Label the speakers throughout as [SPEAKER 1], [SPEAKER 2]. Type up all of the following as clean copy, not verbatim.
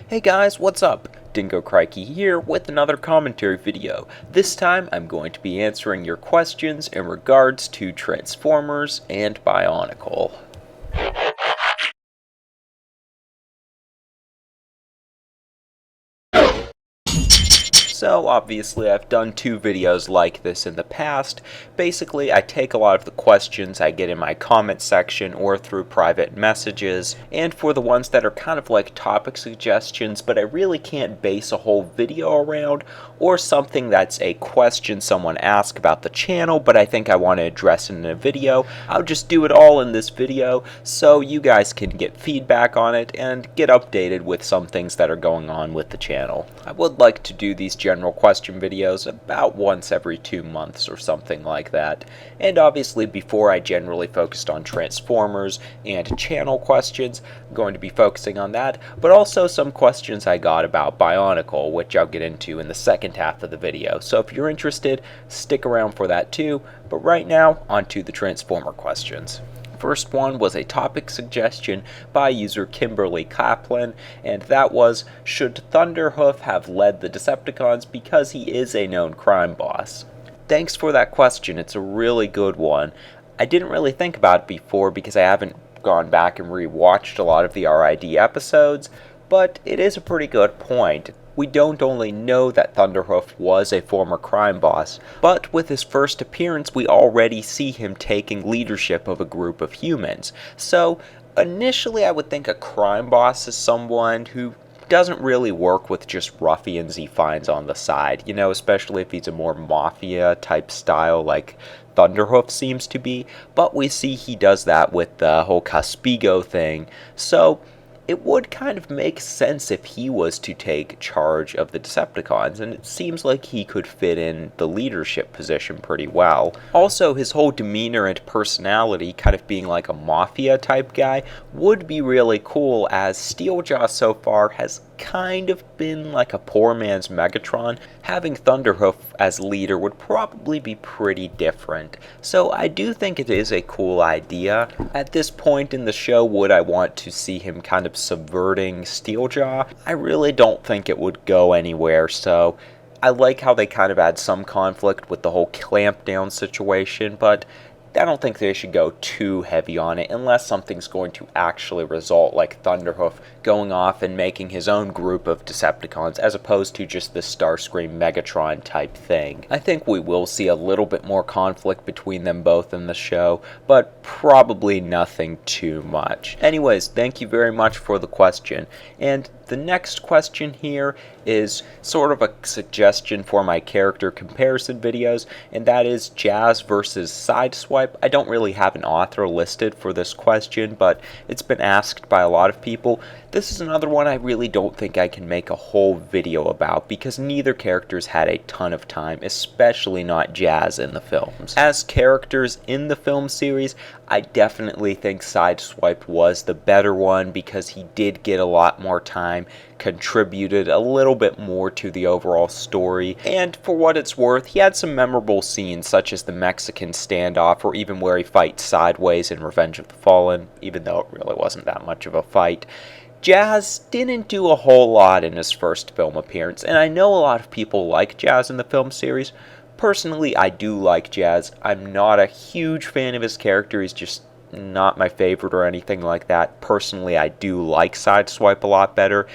[SPEAKER 1] Hey guys, what's up? Dingo Crikey here with another commentary video. This time I'm going to be answering your questions in regards to Transformers and Bionicle. So obviously I've done two videos like this in the past. Basically I take a lot of the questions I get in my comment section or through private messages, and for the ones that are kind of like topic suggestions but I really can't base a whole video around, or something that's a question someone asked about the channel but I think I want to address in a video, I'll just do it all in this video so you guys can get feedback on it and get updated with some things that are going on with the channel. I would like to do these general question videos about once every 2 months or something like that. And obviously before I generally focused on Transformers and channel questions, I'm going to be focusing on that, but also some questions I got about Bionicle, which I'll get into in the second half of the video. So if you're interested, stick around for that too, but right now, onto the Transformer questions. First one was a topic suggestion by user Kimberly Kaplan, and that was, should Thunderhoof have led the Decepticons because he is a known crime boss? Thanks for that question, it's a really good one. I didn't really think about it before because I haven't gone back and rewatched a lot of the RID episodes, but it is a pretty good point. We don't only know that Thunderhoof was a former crime boss, but with his first appearance we already see him taking leadership of a group of humans. So initially I would think a crime boss is someone who doesn't really work with just ruffians he finds on the side, you know, especially if he's a more mafia type style like Thunderhoof seems to be, but we see he does that with the whole Caspigo thing, so it would kind of make sense if he was to take charge of the Decepticons, and it seems like he could fit in the leadership position pretty well. Also, his whole demeanor and personality, kind of being like a mafia type guy, would be really cool, as Steeljaw so far has kind of been like a poor man's Megatron. Having Thunderhoof as leader would probably be pretty different. So I do think it is a cool idea. At this point in the show, would I want to see him kind of subverting Steeljaw? I really don't think it would go anywhere, so I like how they kind of add some conflict with the whole clampdown situation, but I don't think they should go too heavy on it unless something's going to actually result, like Thunderhoof going off and making his own group of Decepticons as opposed to just the Starscream Megatron type thing. I think we will see a little bit more conflict between them both in the show, but probably nothing too much. Anyways, thank you very much for the question. And the next question here is sort of a suggestion for my character comparison videos, and that is Jazz versus Sideswipe. I don't really have an author listed for this question, but it's been asked by a lot of people. This is another one I really don't think I can make a whole video about because neither character's had a ton of time, especially not Jazz in the films. As characters in the film series, I definitely think Sideswipe was the better one because he did get a lot more time, contributed a little bit more to the overall story, and for what it's worth, he had some memorable scenes such as the Mexican standoff or even where he fights sideways in Revenge of the Fallen, even though it really wasn't that much of a fight. Jazz didn't do a whole lot in his first film appearance, and I know a lot of people like Jazz in the film series. Personally, I do like Jazz. I'm not a huge fan of his character, he's just not my favorite or anything like that. Personally, I do like Sideswipe a lot better,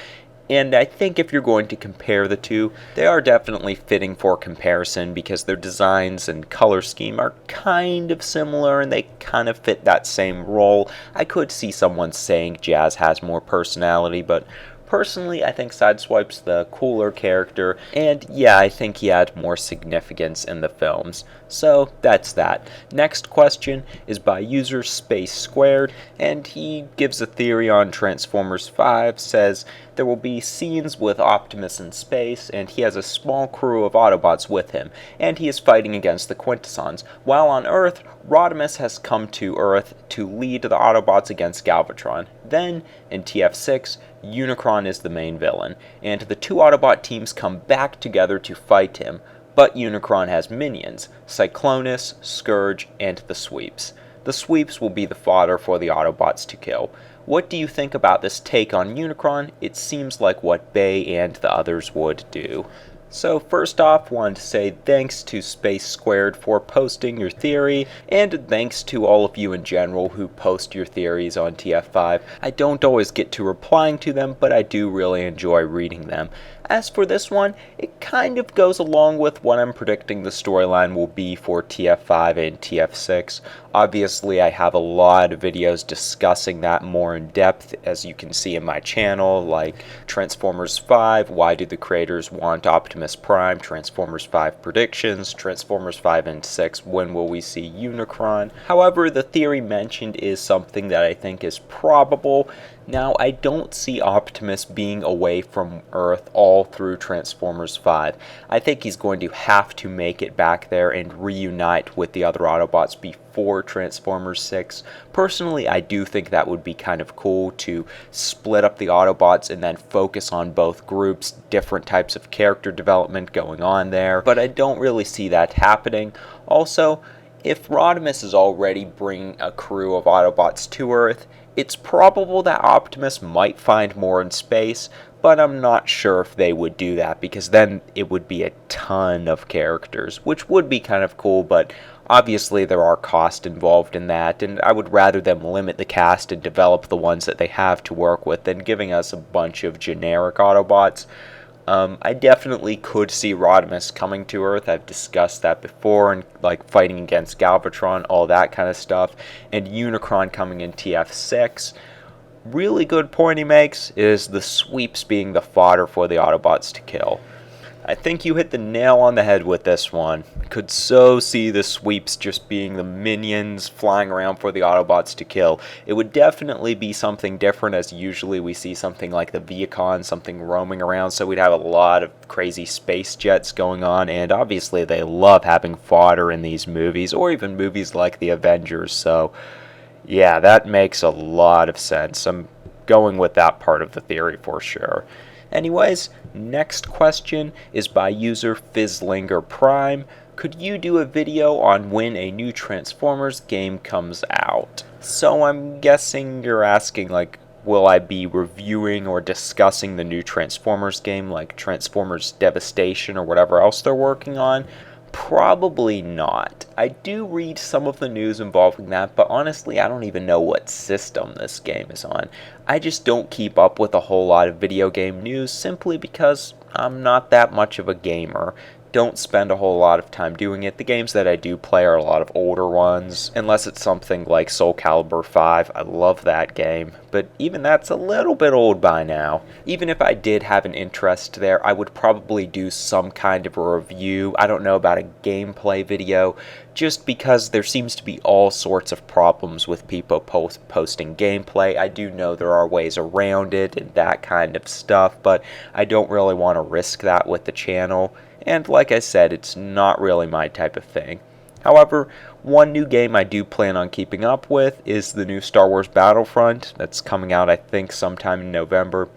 [SPEAKER 1] and I think if you're going to compare the two, they are definitely fitting for comparison because their designs and color scheme are kind of similar and they kind of fit that same role. I could see someone saying Jazz has more personality, but personally, I think Sideswipe's the cooler character, and yeah, I think he had more significance in the films. So, that's that. Next question is by user Space Squared, and he gives a theory on Transformers 5, says there will be scenes with Optimus in space, and he has a small crew of Autobots with him, and he is fighting against the Quintessons. While on Earth, Rodimus has come to Earth to lead the Autobots against Galvatron. Then, in TF6, Unicron is the main villain, and the two Autobot teams come back together to fight him, but Unicron has minions, Cyclonus, Scourge, and the Sweeps. The Sweeps will be the fodder for the Autobots to kill. What do you think about this take on Unicron? It seems like what Bay and the others would do. So first off, wanted to say thanks to Space Squared for posting your theory, and thanks to all of you in general who post your theories on TF5. I don't always get to replying to them, but I do really enjoy reading them. As for this one, it kind of goes along with what I'm predicting the storyline will be for TF5 and TF6. Obviously, I have a lot of videos discussing that more in depth, as you can see in my channel, like Transformers 5, why do the creators want Optimus Prime, Transformers 5 predictions, Transformers 5 and 6, when will we see Unicron. However, the theory mentioned is something that I think is probable. Now, I don't see Optimus being away from Earth all through Transformers 5. I think he's going to have to make it back there and reunite with the other Autobots before Transformers 6. Personally, I do think that would be kind of cool to split up the Autobots and then focus on both groups, different types of character development going on there, but I don't really see that happening. Also, if Rodimus is already bringing a crew of Autobots to Earth, it's probable that Optimus might find more in space, but I'm not sure if they would do that, because then it would be a ton of characters, which would be kind of cool, but obviously there are costs involved in that, and I would rather them limit the cast and develop the ones that they have to work with than giving us a bunch of generic Autobots. I definitely could see Rodimus coming to Earth. I've discussed that before, and like fighting against Galvatron, all that kind of stuff, and Unicron coming in TF6. Really good point he makes is the sweeps being the fodder for the Autobots to kill. I think you hit the nail on the head with this one. Could so see the sweeps just being the minions flying around for the Autobots to kill. It would definitely be something different, as usually we see something like the Viacon, something roaming around, so we'd have a lot of crazy space jets going on, and obviously they love having fodder in these movies, or even movies like the Avengers, so yeah, that makes a lot of sense. I'm going with that part of the theory for sure. Anyways, next question is by user Fizzlinger Prime. Could you do a video on when a new Transformers game comes out? So I'm guessing you're asking, like, will I be reviewing or discussing the new Transformers game, like Transformers Devastation or whatever else they're working on? Probably not. I do read some of the news involving that, but honestly, I don't even know what system this game is on. I just don't keep up with a whole lot of video game news simply because I'm not that much of a gamer. Don't spend a whole lot of time doing it. The games that I do play are a lot of older ones, unless it's something like Soul Calibur 5. I love that game, but even that's a little bit old by now. Even if I did have an interest there, I would probably do some kind of a review. I don't know about a gameplay video, just because there seems to be all sorts of problems with people posting gameplay. I do know there are ways around it and that kind of stuff, but I don't really want to risk that with the channel. And like I said, it's not really my type of thing. However, one new game I do plan on keeping up with is the new Star Wars Battlefront that's coming out, I think, sometime in November.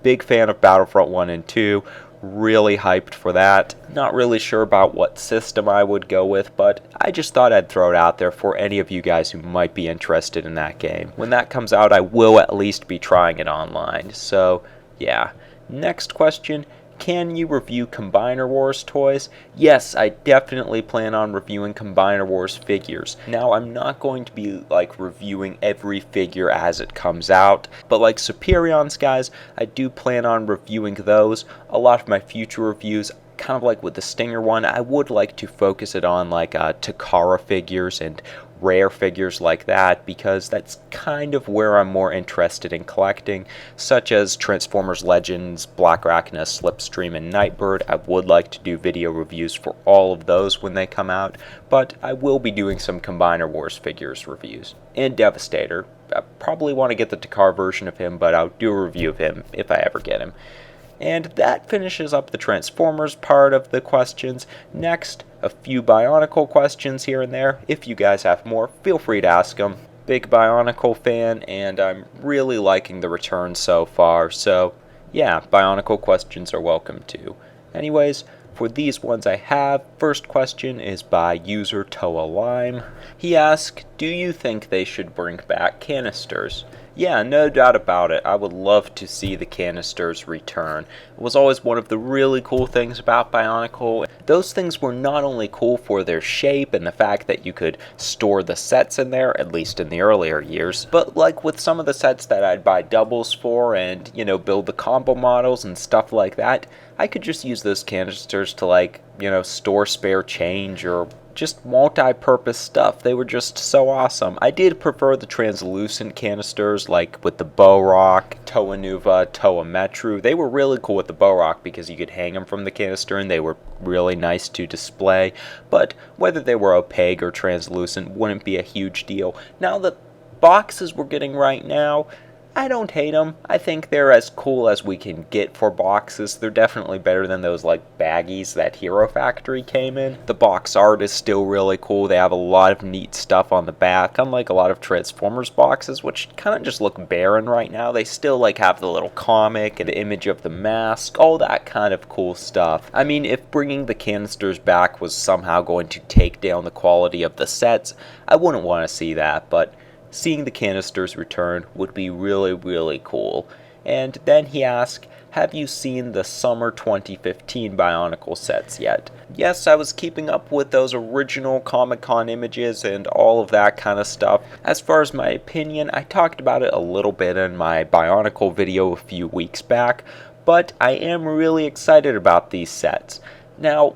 [SPEAKER 1] Big fan of Battlefront 1 and 2. Really hyped for that. Not really sure about what system I would go with, but I just thought I'd throw it out there for any of you guys who might be interested in that game. When that comes out, I will at least be trying it online. So, yeah. Next question. Can you review Combiner Wars toys? Yes, I definitely plan on reviewing Combiner Wars figures. Now, I'm not going to be like reviewing every figure as it comes out, but like Superions, guys, I do plan on reviewing those. A lot of my future reviews, kind of like with the Stinger one, I would like to focus it on like Takara figures and rare figures like that, because that's kind of where I'm more interested in collecting, such as Transformers Legends, Black Arachnia, Slipstream, and Nightbird. I would like to do video reviews for all of those when they come out, but I will be doing some Combiner Wars figures reviews. And Devastator. I probably want to get the Takara version of him, but I'll do a review of him if I ever get him. And that finishes up the Transformers part of the questions. Next, a few Bionicle questions here and there. If you guys have more, feel free to ask them. Big Bionicle fan, and I'm really liking the return so far, so yeah, Bionicle questions are welcome too. Anyways, for these ones I have, first question is by user Toa Lime. He asked, do you think they should bring back canisters? Yeah, no doubt about it. I would love to see the canisters return. It was always one of the really cool things about Bionicle. Those things were not only cool for their shape and the fact that you could store the sets in there, at least in the earlier years, but like with some of the sets that I'd buy doubles for and, build the combo models and stuff like that, I could just use those canisters to store spare change or just multi-purpose stuff. They were just so awesome. I did prefer the translucent canisters like with the Bow-Rock, Toa Nuva, Toa Metru. They were really cool with the Bow-Rock because you could hang them from the canister and they were really nice to display. But whether they were opaque or translucent wouldn't be a huge deal. Now the boxes we're getting right now, I don't hate them. I think they're as cool as we can get for boxes. They're definitely better than those baggies that Hero Factory came in. The box art is still really cool. They have a lot of neat stuff on the back, unlike a lot of Transformers boxes, which kind of just look barren right now. They still have the little comic and the image of the mask, all that kind of cool stuff. I mean, if bringing the canisters back was somehow going to take down the quality of the sets, I wouldn't want to see that, but seeing the canisters return would be really, really cool. And then he asked, have you seen the summer 2015 Bionicle sets yet? Yes, I was keeping up with those original Comic-Con images and all of that kind of stuff. As far as my opinion, I talked about it a little bit in my Bionicle video a few weeks back, but I am really excited about these sets. Now,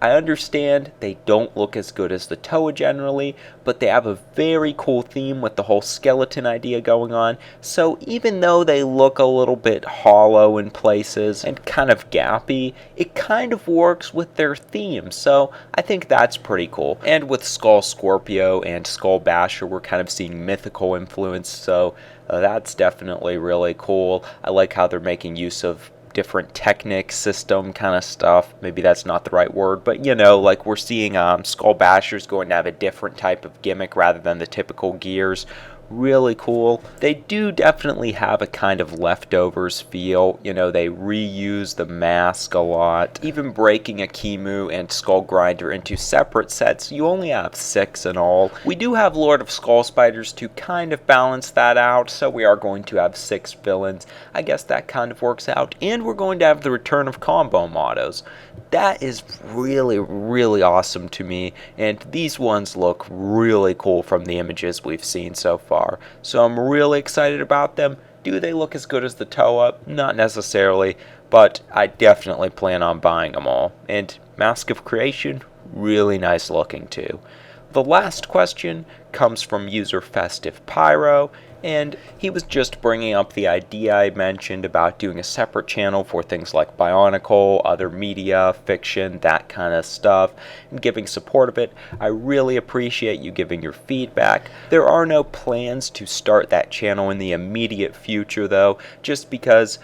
[SPEAKER 1] I understand they don't look as good as the Toa generally, but they have a very cool theme with the whole skeleton idea going on, so even though they look a little bit hollow in places and kind of gappy, it kind of works with their theme, so I think that's pretty cool. And with Skull Scorpio and Skull Basher, we're kind of seeing mythical influence, so that's definitely really cool. I like how they're making use of different Technic system kind of stuff. Maybe that's not the right word, but we're seeing Skull Basher's going to have a different type of gimmick rather than the typical gears. Really cool. They do definitely have a kind of leftovers feel. They reuse the mask a lot. Even breaking a Kimu and Skull Grinder into separate sets, you only have 6 in all. We do have Lord of Skull Spiders to kind of balance that out, so we are going to have 6 villains. I guess that kind of works out. And we're going to have the return of combo mottos. That is really, really awesome to me, and these ones look really cool from the images we've seen so far. So I'm really excited about them. Do they look as good as the Toa? Not necessarily, but I definitely plan on buying them all. And Mask of Creation, really nice looking too. The last question comes from user Festive Pyro, and he was just bringing up the idea I mentioned about doing a separate channel for things like Bionicle, other media, fiction, that kind of stuff, and giving support of it. I really appreciate you giving your feedback. There are no plans to start that channel in the immediate future though, just because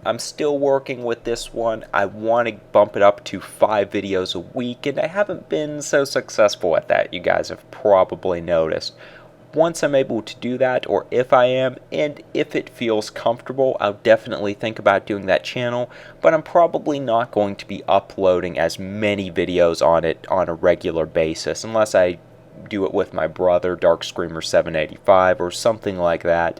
[SPEAKER 1] I'm still working with this one. I want to bump it up to 5 videos a week, and I haven't been so successful at that, you guys have probably noticed. Once I'm able to do that, or if I am, and if it feels comfortable, I'll definitely think about doing that channel, but I'm probably not going to be uploading as many videos on it on a regular basis, unless I do it with my brother, Dark Screamer 785, or something like that.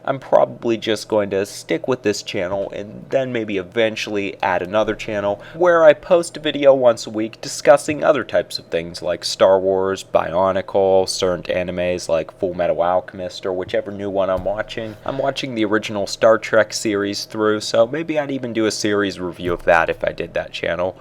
[SPEAKER 1] I'm probably just going to stick with this channel and then maybe eventually add another channel where I post a video once a week discussing other types of things like Star Wars, Bionicle, certain animes like Full Metal Alchemist or whichever new one I'm watching. I'm watching the original Star Trek series through, so maybe I'd even do a series review of that if I did that channel.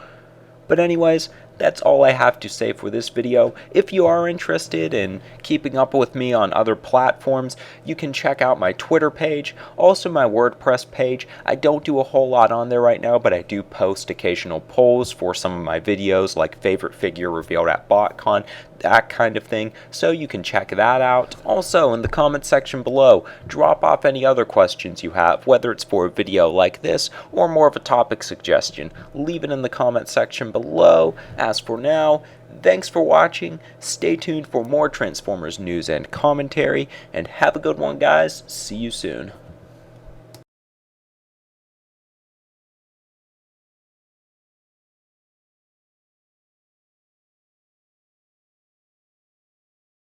[SPEAKER 1] But anyways, that's all I have to say for this video. If you are interested in keeping up with me on other platforms, you can check out my Twitter page, also my WordPress page. I don't do a whole lot on there right now, but I do post occasional polls for some of my videos, like favorite figure revealed at BotCon, that kind of thing, so you can check that out. Also, in the comment section below, drop off any other questions you have, whether it's for a video like this or more of a topic suggestion. Leave it in the comment section below. As for now, thanks for watching, stay tuned for more Transformers news and commentary, and have a good one guys, see you soon.